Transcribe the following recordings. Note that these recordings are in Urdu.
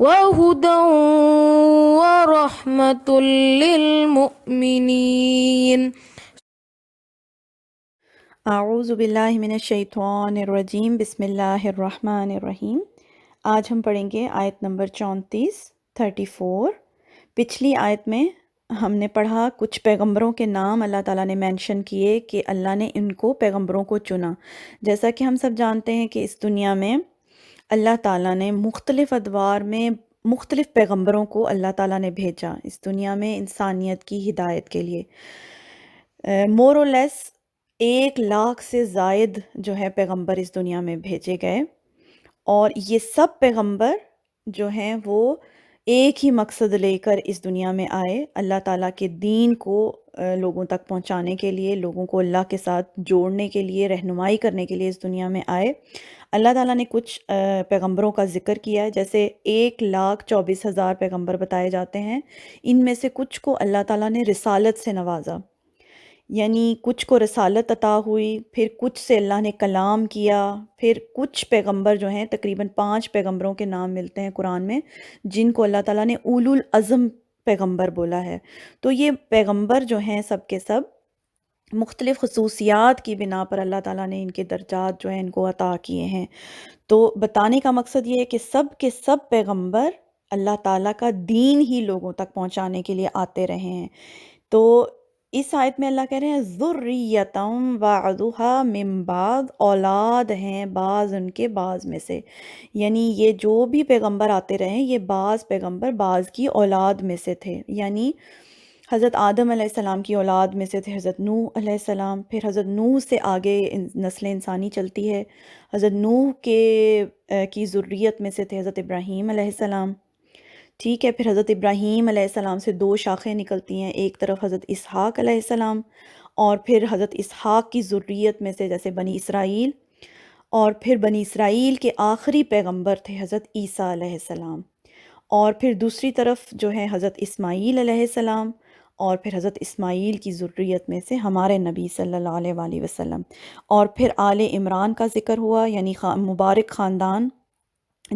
وهدى ورحمة للمؤمنين. اعوذ باللہ من الشیطان الرجیم، بسم اللہ الرحمن الرحیم۔ آج ہم پڑھیں گے آیت نمبر 34 پچھلی آیت میں ہم نے پڑھا کچھ پیغمبروں کے نام اللہ تعالیٰ نے مینشن کیے کہ اللہ نے ان کو پیغمبروں کو چنا۔ جیسا کہ ہم سب جانتے ہیں کہ اس دنیا میں اللہ تعالیٰ نے مختلف ادوار میں مختلف پیغمبروں کو اللہ تعالیٰ نے بھیجا اس دنیا میں انسانیت کی ہدایت کے لیے۔ مور اور لیس 1,00,000 سے زائد جو ہے پیغمبر اس دنیا میں بھیجے گئے، اور یہ سب پیغمبر جو ہیں وہ ایک ہی مقصد لے کر اس دنیا میں آئے، اللہ تعالیٰ کے دین کو لوگوں تک پہنچانے کے لیے، لوگوں کو اللہ کے ساتھ جوڑنے کے لیے، رہنمائی کرنے کے لیے اس دنیا میں آئے۔ اللہ تعالیٰ نے کچھ پیغمبروں کا ذکر کیا ہے، جیسے 1,24,000 پیغمبر بتائے جاتے ہیں۔ ان میں سے کچھ کو اللہ تعالیٰ نے رسالت سے نوازا، یعنی کچھ کو رسالت عطا ہوئی، پھر کچھ سے اللہ نے کلام کیا، پھر کچھ پیغمبر جو ہیں تقریباً 5 پیغمبروں کے نام ملتے ہیں قرآن میں، جن کو اللہ تعالیٰ نے اولو العزم پیغمبر بولا ہے۔ تو یہ پیغمبر جو ہیں سب کے سب مختلف خصوصیات کی بنا پر اللہ تعالیٰ نے ان کے درجات جو ہیں ان کو عطا کیے ہیں۔ تو بتانے کا مقصد یہ ہے کہ سب کے سب پیغمبر اللہ تعالیٰ کا دین ہی لوگوں تک پہنچانے کے لیے آتے رہے ہیں۔ تو اس آیت میں اللہ کہہ رہے ہیں ذُرِّيَّةً بَعْضُهَا مِن بَعْضٍ، اولاد ہیں بعض ان کے بعض میں سے، یعنی یہ جو بھی پیغمبر آتے رہے یہ بعض پیغمبر بعض کی اولاد میں سے تھے، یعنی حضرت آدم علیہ السلام کی اولاد میں سے تھے حضرت نوح علیہ السلام، پھر حضرت نوح سے آگے نسل انسانی چلتی ہے، حضرت نوح کی ذریت میں سے تھے حضرت ابراہیم علیہ السلام، ٹھیک ہے۔ پھر حضرت ابراہیم علیہ السلام سے 2 شاخیں نکلتی ہیں، ایک طرف حضرت اسحاق علیہ السلام، اور پھر حضرت اسحاق کی ذریت میں سے جیسے بنی اسرائیل، اور پھر بنی اسرائیل کے آخری پیغمبر تھے حضرت عیسیٰ علیہ السلام، اور پھر دوسری طرف جو ہے حضرت اسماعیل علیہ السلام، اور پھر حضرت اسماعیل کی ذریت میں سے ہمارے نبی صلی اللہ علیہ وآلہ وسلم، اور پھر آل عمران کا ذکر ہوا، یعنی مبارک خاندان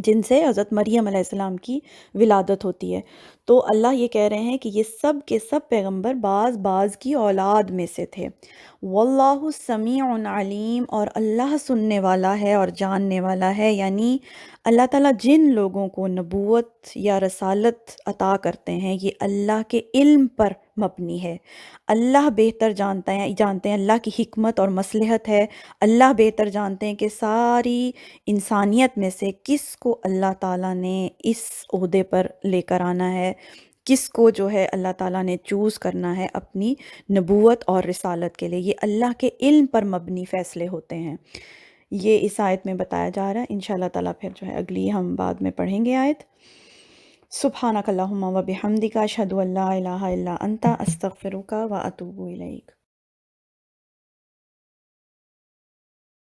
جن سے حضرت مریم علیہ السلام کی ولادت ہوتی ہے۔ تو اللہ یہ کہہ رہے ہیں کہ یہ سب کے سب پیغمبر بعض بعض کی اولاد میں سے تھے۔ واللہ سمیع علیم، اور اللہ سننے والا ہے اور جاننے والا ہے، یعنی اللہ تعالیٰ جن لوگوں کو نبوت یا رسالت عطا کرتے ہیں یہ اللہ کے علم پر مبنی ہے۔ اللہ بہتر جانتے ہیں اللہ کی حکمت اور مصلحت ہے، اللہ بہتر جانتے ہیں کہ ساری انسانیت میں سے کس کو اللہ تعالیٰ نے اس عہدے پر لے کر آنا ہے، کس کو جو ہے اللہ تعالیٰ نے چوز کرنا ہے اپنی نبوت اور رسالت کے لیے۔ یہ اللہ کے علم پر مبنی فیصلے ہوتے ہیں، یہ اس آیت میں بتایا جا رہا ہے۔ انشاءاللہ تعالیٰ پھر جو ہے اگلی ہم بعد میں پڑھیں گے آیت۔ سبحانک اللہم و بحمدک، اشہد ان لا الہ الا انت، استغفرک و اتوب الیک۔